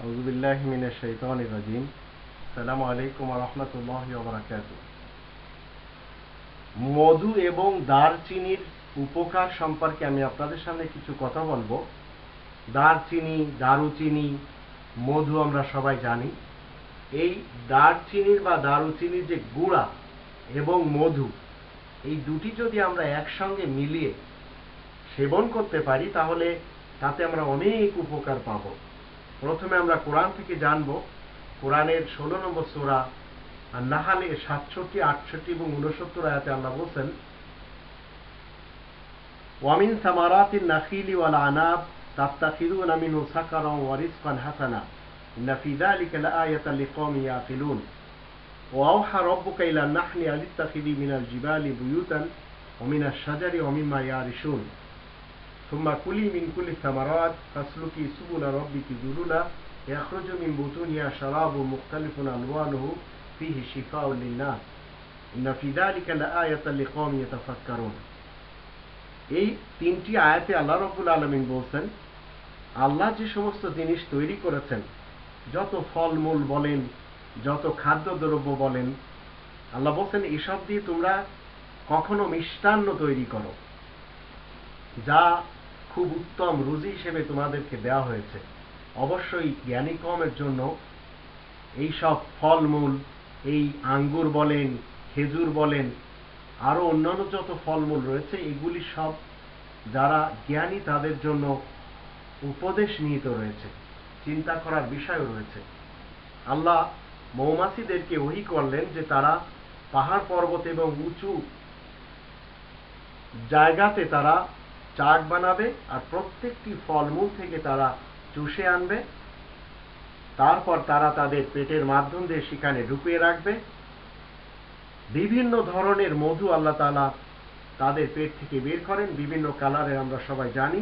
আউযু বিল্লাহি মিনাশ শাইতানির রাজিম। আসসালামু আলাইকুম ওয়া রাহমাতুল্লাহি ওয়া বারাকাতুহু। মধু এবং দারচিনির উপকার সম্পর্কে আমি আপনাদের সামনে কিছু কথা বলবো। দারচিনি, দারুচিনি, মধু আমরা সবাই জানি। এই দারচিনির বা দারুচিনির যে গুঁড়া এবং মধু, এই দুটি যদি আমরা একসঙ্গে মিলিয়ে সেবন করতে পারি তাহলে তাতে আমরা অনেক উপকার পাবো। প্রথমে আমরা কোরআন থেকে জানব। কোরআনের 16 নম্বর সূরা আন-নাহলের 67, 68 এবং 69 আয়াতে আল্লাহ বলেন, ওয়ামিন সামারাতিন নাখিলি ওয়াল আনাব তাত্তাখিযুনা মিনহু সাকারান ওয়া রিজকান হাসানা ইন্না ফি যালিকা লাআয়াতান লিকওমিন ইয়াকিলুন ওয়া আওহা রাব্বুকা ইলান নাহলি আন ইত্তাখিযি মিনাল জিবালি বুয়ুতান ওয়া মিনাশ শাজারি ওয়া মিম্মা ইয়ারিশুন সুম্মা কুলি মিন কুল্লি সামারাত ফাসলুকি সুবুলা রাব্বিকি যুলুলা ইয়াখরুজু মিন বুতুনিহা শারাবুন মুখতালিফুন আলওয়ানুহু ফীহি শিফাউন লিন-নাস ইন্না ফী যালিকা লাআয়াতান লিকওমিন ইয়াতাফাক্কারুন। এই তিনটি আয়াতে আল্লাহ রাব্বুল আলামিন বলেন, আল্লাহ যে সমস্ত জিনিস তৈরি করেছেন, যত ফলমূল বলেন, যত খাদ্যদ্রব্য বলেন, আল্লাহ বলেন এসব দিয়ে তোমরা কখনো মিষ্টান্ন তৈরি করো, যা খুব উত্তম রুজি হিসেবে তোমাদেরকে দেওয়া হয়েছে। অবশ্যই জ্ঞানী কওমের জন্য এই সব ফলমূল, এই আঙ্গুর বলেন, খেজুর বলেন, আরো অন্যান্য যত ফলমূল রয়েছে, এগুলি সব যারা জ্ঞানী তাদের জন্য উপদেশ নিহিত রয়েছে, চিন্তা করার বিষয়ও রয়েছে। আল্লাহ মৌমাছিদেরকে ওহী করলেন যে তারা পাহাড় পর্বত এবং উঁচু জায়গাতে তারা চাক বানাবে আর প্রত্যেকটি ফলমূল থেকে তারা চুষে আনবে, তারপর তারা তাদের পেটের মাধ্যম দিয়ে সেখানে ঢুকিয়ে রাখবে। বিভিন্ন ধরনের মধু আল্লাহ তাআলা তাদের পেট থেকে বের করেন, বিভিন্ন কালারের, আমরা সবাই জানি।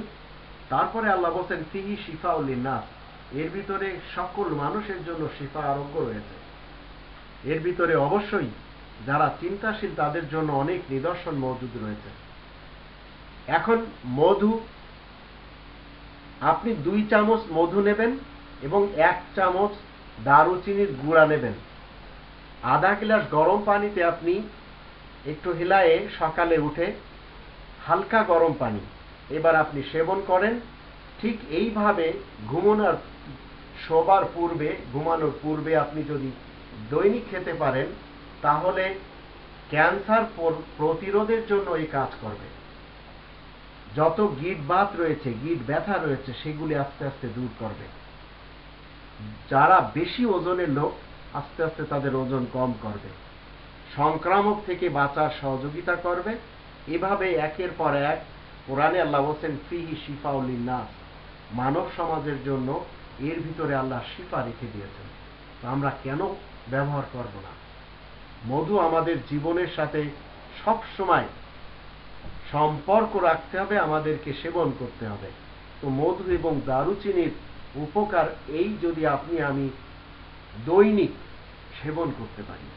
তারপরে আল্লাহ বলেন ফীহি শিফাউল লিন-নাস, এর ভিতরে সকল মানুষের জন্য শিফা, আরোগ্য রয়েছে। এর ভিতরে অবশ্যই যারা চিন্তাশীল তাদের জন্য অনেক নিদর্শন মজুদ রয়েছে। এখন মধু, আপনি 2 চামচ মধু নেবেন এবং 1 চামচ দারুচিনির গুঁড়া নেবেন। আধা গ্লাস গরম পানিতে আপনি একটু হিলায়ে সকালে উঠে হালকা গরম পানি এবার আপনি সেবন করেন। ঠিক এইভাবে ঘুমানোর পূর্বে আপনি যদি দৈনিক খেতে পারেন তাহলে ক্যান্সার প্রতিরোধের জন্য এই কাজ করবে। যত গিঁট বাত রয়েছে, গিঁট ব্যথা রয়েছে, সেগুলি আস্তে আস্তে দূর করবে। যারা বেশি ওজনের লোক, আস্তে আস্তে তাদের ওজন কম করবে, সংক্রামক থেকে বাঁচার সহযোগিতা করবে। এভাবে একের পর এক কোরআনে আল্লাহ বলেন ফীহি শিফাউল লিন-নাস, মানব সমাজের জন্য এর ভিতরে আল্লাহ শিফা রেখে দিয়েছেন। তো আমরা কেন ব্যবহার করব না? মধু আমাদের জীবনের সাথে সব সময় সম্পর্ক রাখতে হবে, আমাদেরকে সেবন করতে হবে। তো মধু এবং দারুচিনির উপকার এই, যদি আমি দৈনিক সেবন করতে পারি।